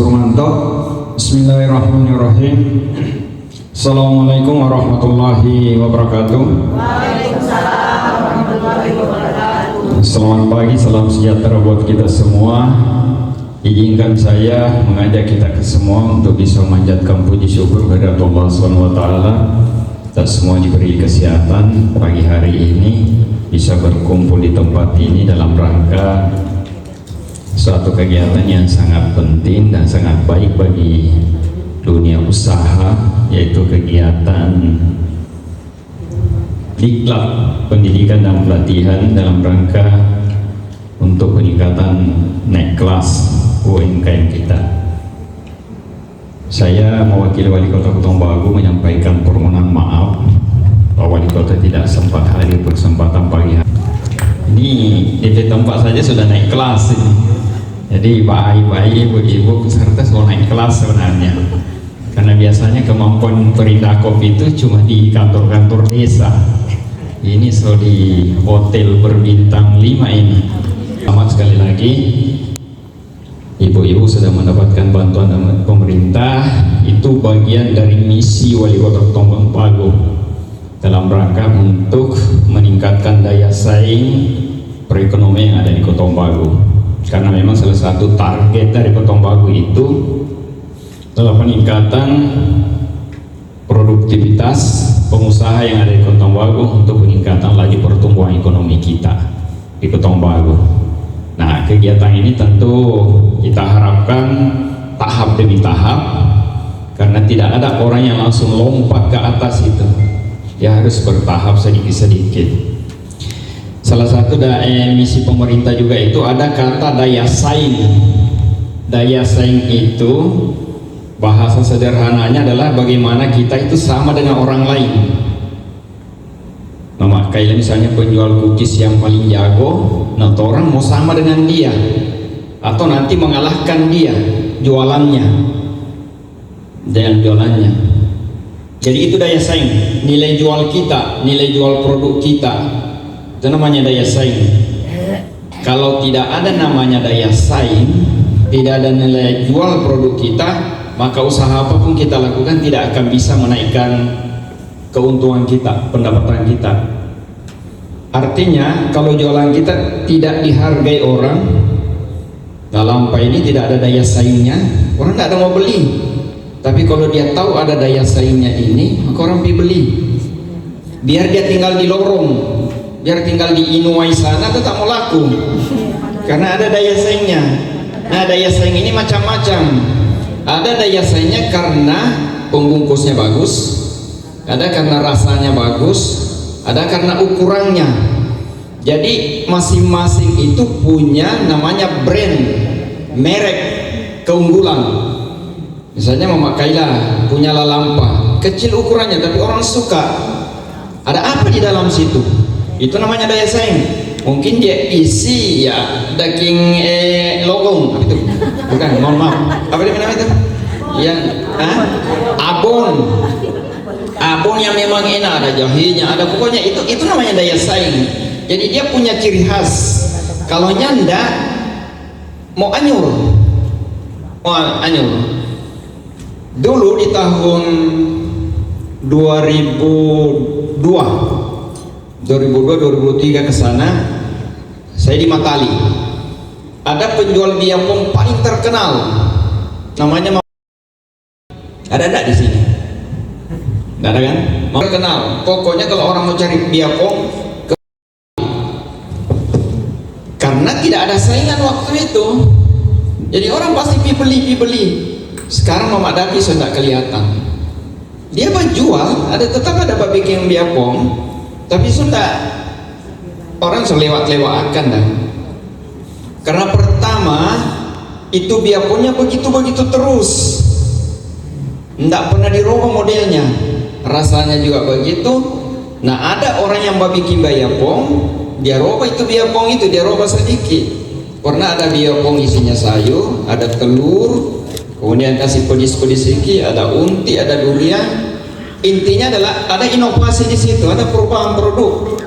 Surmanto. Bismillahirrahmanirrahim. Assalamualaikum warahmatullahi wabarakatuh. Waalaikumsalam warahmatullahi wabarakatuh. Selamat pagi, salam sejahtera buat kita semua. Izinkan saya mengajak kita ke semua untuk bisa memanjatkan puji syukur kepada Allah SWT. Kita semua diberi kesehatan pagi hari ini bisa berkumpul di tempat ini dalam rangka suatu kegiatan yang sangat penting dan sangat baik bagi dunia usaha, yaitu kegiatan Diklat Pendidikan dan Pelatihan dalam rangka untuk peningkatan naik kelas UMKM kita. Saya mewakili Wali Kota Ketong Bagu menyampaikan permohonan maaf Pak Wali Kota tidak sempat hadir kesempatan pagi hari ini. Di tempat saja sudah naik kelas ini. Jadi bayi-bayi, ibu-ibu serta semua naik kelas sebenarnya. Karena biasanya kemampuan perindah kopi itu cuma di kantor-kantor desa. Ini so di hotel berbintang 5 ini. Selamat sekali lagi. Ibu-ibu sudah mendapatkan bantuan dari pemerintah. Itu bagian dari misi Wali Kota Ketong Bagu dalam rangka untuk meningkatkan daya saing perekonomian yang ada di Ketong Bagu. Karena memang salah satu target dari Ketong Bagu itu adalah peningkatan produktivitas pengusaha yang ada di Ketong Bagu untuk peningkatan laju pertumbuhan ekonomi kita di Ketong Bagu. Nah, kegiatan ini tentu kita harapkan tahap demi tahap, karena tidak ada orang yang langsung lompat ke atas itu. Dia harus bertahap sedikit-sedikit. Salah satu misi pemerintah juga itu ada kata daya saing. Daya saing itu bahasa sederhananya adalah bagaimana kita itu sama dengan orang lain. Kayak misalnya penjual cookies yang paling jago, nanti orang mau sama dengan dia atau nanti mengalahkan dia jualannya dengan jualannya. Jadi itu daya saing, nilai jual kita, nilai jual produk kita. Itu namanya daya saing. Kalau tidak ada namanya daya saing, tidak ada nilai jual produk kita, maka usaha apapun kita lakukan tidak akan bisa menaikkan keuntungan kita, pendapatan kita. Artinya kalau jualan kita tidak dihargai orang, dalam ini tidak ada daya saingnya, orang tidak ada mau beli. Tapi kalau dia tahu ada daya saingnya ini, maka orang beli. Biar dia tinggal di lorong, biar tinggal di Inuai sana tetap mau laku, karena ada daya saingnya. Nah, daya saing ini macam-macam. Ada daya saingnya karena pembungkusnya bagus, ada karena rasanya bagus, ada karena ukurannya. Jadi masing-masing itu punya namanya brand, merek keunggulan. Misalnya Mama Kaila punya lalampa, kecil ukurannya tapi orang suka. Ada apa di dalam situ? Itu namanya daya saing. Mungkin dia isi ya daging logong, apa itu? Bukan, mohon maaf. Apa dia namanya itu? Yang abon yang memang enak, ada jahenya, ada pokoknya itu namanya daya saing. Jadi dia punya ciri khas. Kalau nyanda mau anyur. Dulu di tahun 2002-2003 ke sana, saya di Matali. Ada penjual biapong paling terkenal, namanya ada enggak di sini? Enggak ada kan? Terkenal. Pokoknya kalau orang mau cari biapong, karena tidak ada saingan waktu itu, jadi orang pasti beli. Sekarang Mama Dapi sudah kelihatan. Dia menjual, tetap ada bikin biapong, tapi sudah orang selewat-lewatkan dah. Karena pertama itu biapongnya begitu terus, tidak pernah dirubah modelnya, rasanya juga begitu. Nah, ada orang yang bikin biapong, dia robah itu biapong itu, dia robah sedikit. Pernah ada biapong isinya sayur, ada telur, kemudian kasih pedis-pedis sedikit, ada unti, ada durian. Intinya adalah ada inovasi di situ, ada perubahan produk.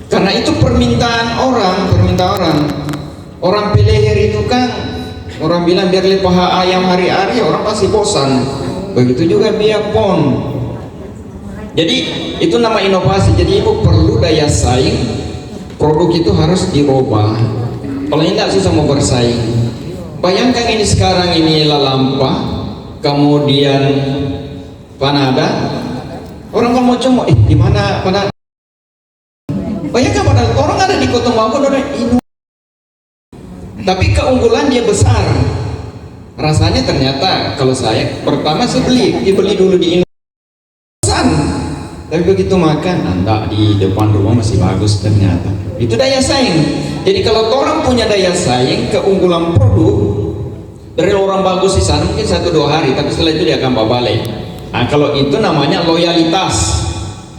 Karena itu permintaan orang. Orang peleher itu kan Orang bilang biar lihat paha ayam hari-hari, orang pasti bosan. Begitu juga biarpun. Jadi itu nama inovasi. Jadi ibu perlu daya saing, produk itu harus dirubah. Kalau tidak susah mau bersaing. Bayangkan ini sekarang ini Lalampa, kemudian Panada. Orang kalau mau cuma, di mana Panada? Bayangkan pada orang ada di Kota Maupun orang ini. Tapi keunggulan dia besar. Rasanya ternyata kalau saya pertama saya dibeli dulu di Indonesia. Tapi begitu makan, enggak, di depan rumah masih bagus ternyata. Itu daya saing. Jadi kalau orang punya daya saing, keunggulan produk dari orang bagus di sana mungkin 1-2 hari, tapi setelah itu dia akan balik. Nah, kalau itu namanya loyalitas.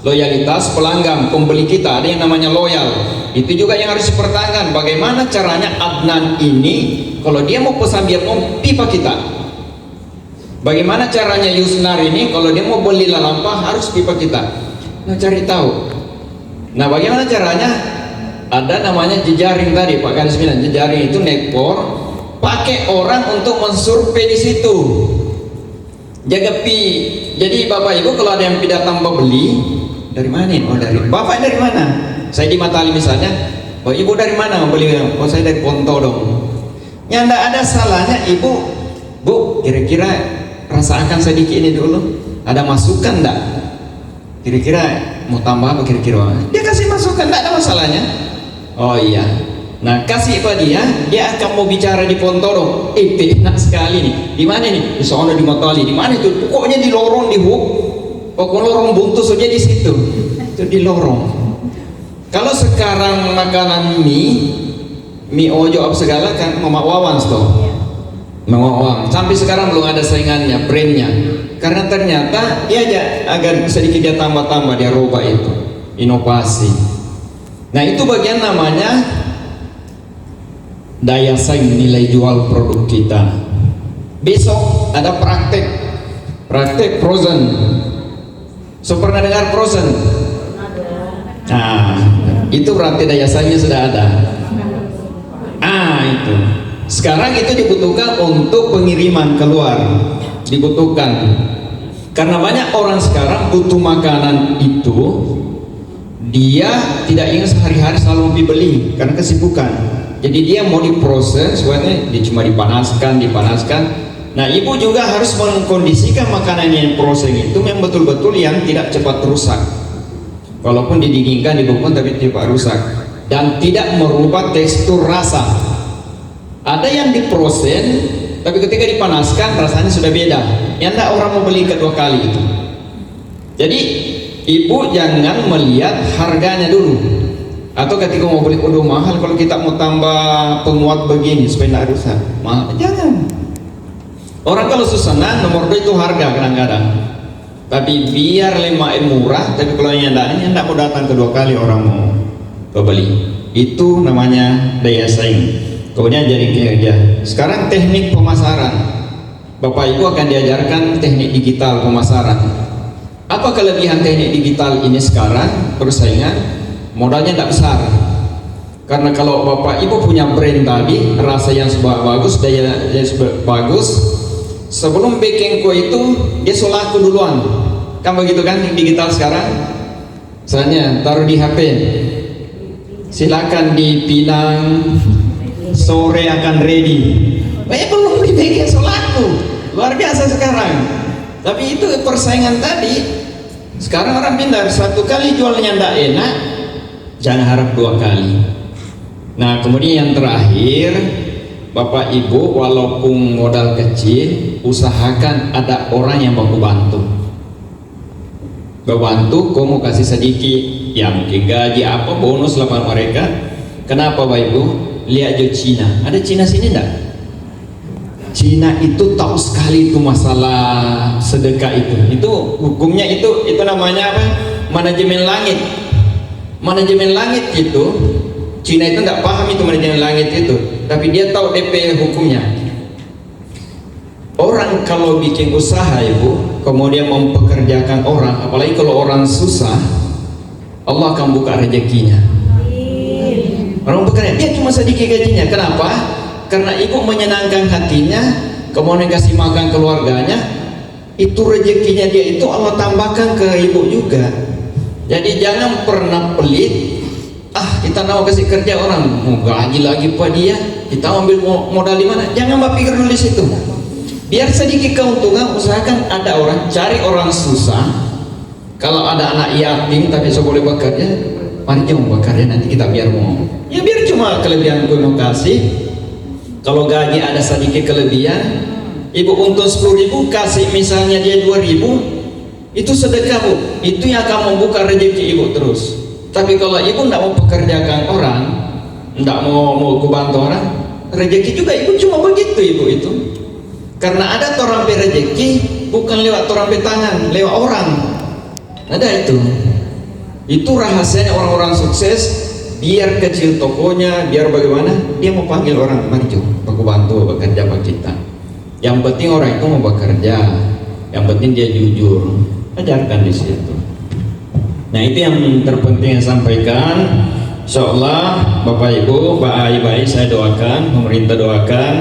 Loyalitas pelanggan, pembeli kita, ada yang namanya loyal. Itu juga yang harus dipertahankan. Bagaimana caranya Adnan ini, kalau dia mau pesan biar mau pipa kita. Bagaimana caranya Yusnar ini, kalau dia mau beli Lalampa harus pipa kita. Nah, cari tahu. Nah, bagaimana caranya? Ada namanya jejaring tadi, Pak Kadis bilang jejaring itu nekor, pakai orang untuk mensurvei di situ. Jaga pi. Jadi Bapak Ibu kalau ada yang datang beli, dari mana? Oh dari Bapak dari mana? Saya di Matali misalnya. Oh Ibu dari mana beli? Oh saya dari Ponto dong. Ya enggak ada salahnya Ibu. Bu, kira-kira rasakan sedikit ini dulu. Ada masukan enggak? Kira-kira mau tambah apa kira-kira? Dia kasih masukan, enggak ada masalahnya. Oh iya. Nah kasih apa dia akan mau bicara di Ponto dong. Enak sekali nih. Di mana nih? Di sana di Matali. Di mana itu? Pokoknya di lorong di Huk. Pokoknya lorong buntu saja di situ. Itu di lorong. Kalau sekarang makanan mie ojo apa segala kan Mama Wawan toh. Mama Wawan. Sampai sekarang belum ada saingannya, brandnya. Karena ternyata dia aja agak sedikit dia tambah-tambah, dia rubah itu. Inovasi. Nah itu bagian namanya daya saing, nilai jual produk kita. Besok ada praktek frozen. So pernah dengar frozen? Nah, itu berarti daya saingnya sudah ada. Itu. Sekarang itu dibutuhkan untuk pengiriman keluar. Dibutuhkan. Karena banyak orang sekarang butuh makanan itu, dia tidak ingin sehari-hari selalu beli karena kesibukan. Jadi dia mau diproses, dia cuma dipanaskan. Nah, ibu juga harus mengkondisikan makanan yang proses itu yang betul-betul yang tidak cepat rusak. Walaupun didinginkan, dibekukan tapi tidak rusak dan tidak merubah tekstur rasa. Ada yang diproses tapi ketika dipanaskan rasanya sudah beda. Yang tidak orang mau beli kedua kali itu. Jadi ibu jangan melihat harganya dulu. Atau ketika mau beli mahal, kalau kita mau tambah penguat begini supaya tidak rusak, mahal. Jangan. Orang kalau susah nomor 2 itu harga kadang-kadang. Tapi biar lemak murah, tapi kalau yang tidak mau datang kedua kali orang mau beli. Itu namanya daya saing. Kemudian jadi kinerja. Sekarang teknik pemasaran. Bapak Ibu akan diajarkan teknik digital pemasaran. Apa kelebihan teknik digital ini sekarang? Persaingan modalnya tidak besar. Karena kalau Bapak Ibu punya brand tadi, rasa yang bagus, daya yang bagus, sebelum bikin kue itu dia solaku duluan. Kan begitu kan digital sekarang? Misalnya taruh di HP, silakan dipinang, sore akan ready. Belum dibikin solaku, luar biasa sekarang. Tapi itu persaingan tadi. Sekarang orang pintar, 1 kali jualnya tidak enak, jangan harap 2 kali. Nah kemudian yang terakhir, Bapak Ibu walaupun modal kecil, usahakan ada orang yang mau bantu. Bantu, kau mau kasih sedikit, ya mungkin gaji apa bonus lah mereka. Kenapa Bapak Ibu? Lihat jo Cina, ada Cina sini enggak? Cina itu tahu sekali itu masalah sedekah itu. Itu hukumnya itu namanya apa? Manajemen langit. Manajemen langit itu Cina itu enggak paham itu manajemen langit itu, tapi dia tahu DP hukumnya. Orang kalau bikin usaha Ibu, kemudian mempekerjakan orang, apalagi kalau orang susah, Allah akan buka rezekinya. Orang bekerja dia cuma sedikit gajinya. Kenapa? karena ibu menyenangkan hatinya, kemudian kasih makan keluarganya, itu rezekinya dia itu Allah tambahkan ke ibu juga. Jadi jangan pernah pelit. Kita mau kasih kerja orang, mau gaji lagi pak dia, kita ambil modal di mana? Jangan berpikir dulu di situ. Biar sedikit keuntungan, usahakan ada orang, cari orang susah. Kalau ada anak yatim tapi saya boleh bekerja, mari jom bekerja, nanti kita biar mau. Ya biar cuma kelebihan gue kasih. Kalau gaji ada sedikit kelebihan, ibu untung 10.000, kasih misalnya dia 2.000, itu sedekah bu, itu yang akan membuka rezeki ibu terus. Tapi kalau ibu tidak mau pekerjakan orang, tidak mau bantu orang, rezeki juga ibu cuma begitu ibu itu. Karena ada orang rezeki bukan lewat orang tangan, lewat orang. Ada itu. Itu rahasianya orang-orang sukses. Biar kecil tokonya, biar bagaimana, dia mau panggil orang, mari jom, aku bantu bekerja bagi kita. Yang penting orang itu mau bekerja, yang penting dia jujur. Ajarkan di situ. Nah itu yang terpenting yang sampaikan. Insyaallah Bapak Ibu, baik saya doakan, pemerintah doakan,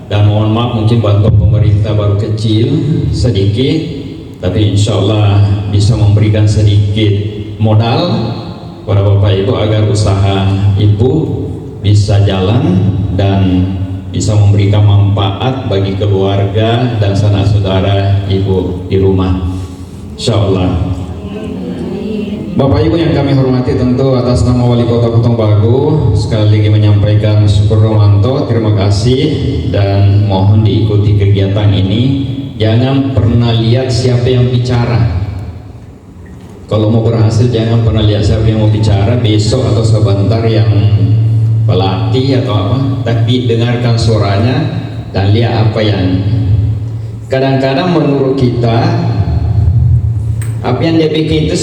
dan mohon maaf mungkin bantuan pemerintah baru kecil sedikit, tapi insyaallah bisa memberikan sedikit modal kepada Bapak Ibu agar usaha Ibu bisa jalan dan bisa memberikan manfaat bagi keluarga dan sanak saudara Ibu di rumah. Insyaallah. Bapak Ibu yang kami hormati, tentu atas nama Wali Kota Ketongbagu sekali lagi menyampaikan syukur romanto, terima kasih, dan mohon diikuti kegiatan ini. Jangan pernah lihat siapa yang bicara. Kalau mau berhasil jangan pernah lihat siapa yang mau bicara besok atau sebentar yang pelatih atau apa, tapi dengarkan suaranya dan lihat apa yang kadang-kadang menurut kita apa yang dia bikin itu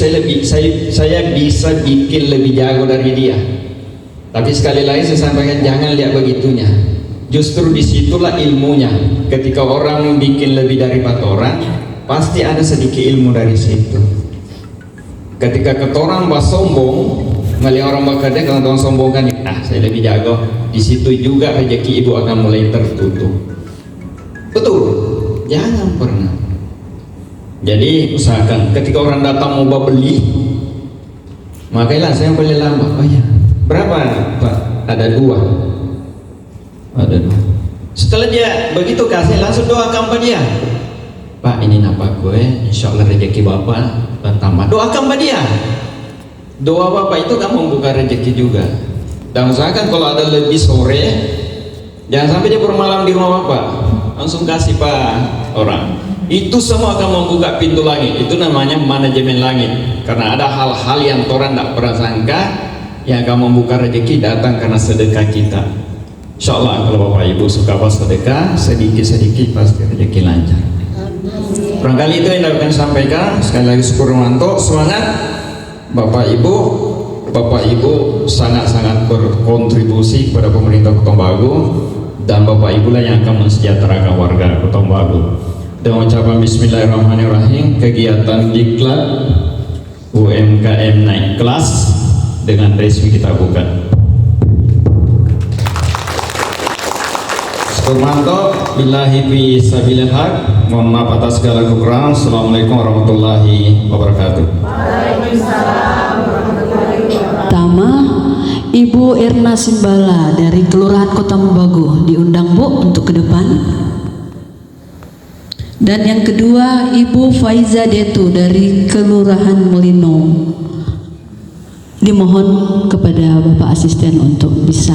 saya bisa bikin lebih jago dari dia. Tapi sekali lagi saya sampaikan, jangan lihat begitunya. Justru disitulah ilmunya. Ketika orang bikin lebih daripada orang, pasti ada sedikit ilmu dari situ. Ketika ketorang sombong, melihat orang bekerja, kalau orang sombong kan, saya lebih jago. Di situ juga rezeki ibu akan mulai tertutup. Betul, jangan pernah. Jadi usahakan ketika orang datang mau beli, makanya saya beli lambat. Oh ya, berapa Pak? Ada 2. Ada 2. Setelah dia begitu kasih, langsung doakan pada dia. Pak, ini napa gue, insya Allah rezeki Bapak bertambah. Doakan pada dia. Doa Bapak itu kan membuka rezeki juga. Dan usahakan kalau ada lebih sore, jangan sampai dia bermalam di rumah Bapak. Langsung kasih Pak orang. Itu semua akan membuka pintu langit. Itu namanya manajemen langit. Karena ada hal-hal yang orang tidak pernah sangka yang akan membuka rezeki datang karena sedekah kita. Insyaallah kalau Bapak Ibu suka bersedekah, sedikit-sedikit pasti rezeki lancar. Barangkali itu yang dapat kami sampaikan. Sekali lagi syukur romanto, semangat Bapak Ibu sangat-sangat berkontribusi kepada pemerintah Ketongbagu, dan Bapak Ibu lah yang akan mensejahterakan warga Ketongbagu. Dengan ucapan bismillahirrahmanirrahim, kegiatan diklat UMKM naik kelas dengan resmi kita buka. Syukurmanto billahi fi sabilil haq. Mohon maaf atas segala kekurangan. Assalamualaikum warahmatullahi wabarakatuh. Waalaikumsalam warahmatullahi wabarakatuh. Pertama, Ibu Irna Simbala dari Kelurahan Kota Mobagu diundang Bu untuk ke depan. Dan yang kedua, Ibu Faiza Detu dari Kelurahan Melino. Dimohon kepada Bapak Asisten untuk bisa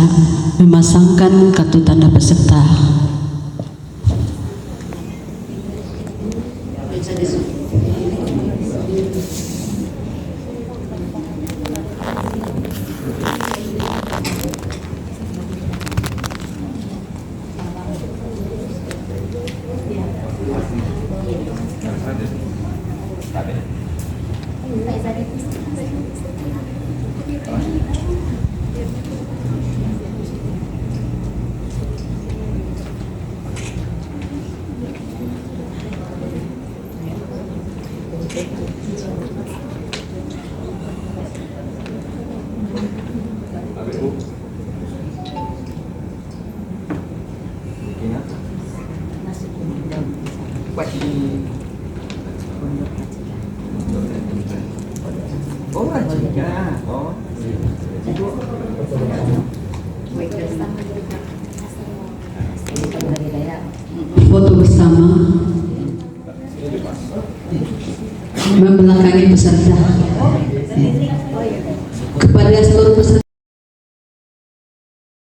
memasangkan kartu tanda peserta. buat di oh Rajiga. Oh Ibu Foto bersama membelakangi peserta. Kepada seluruh peserta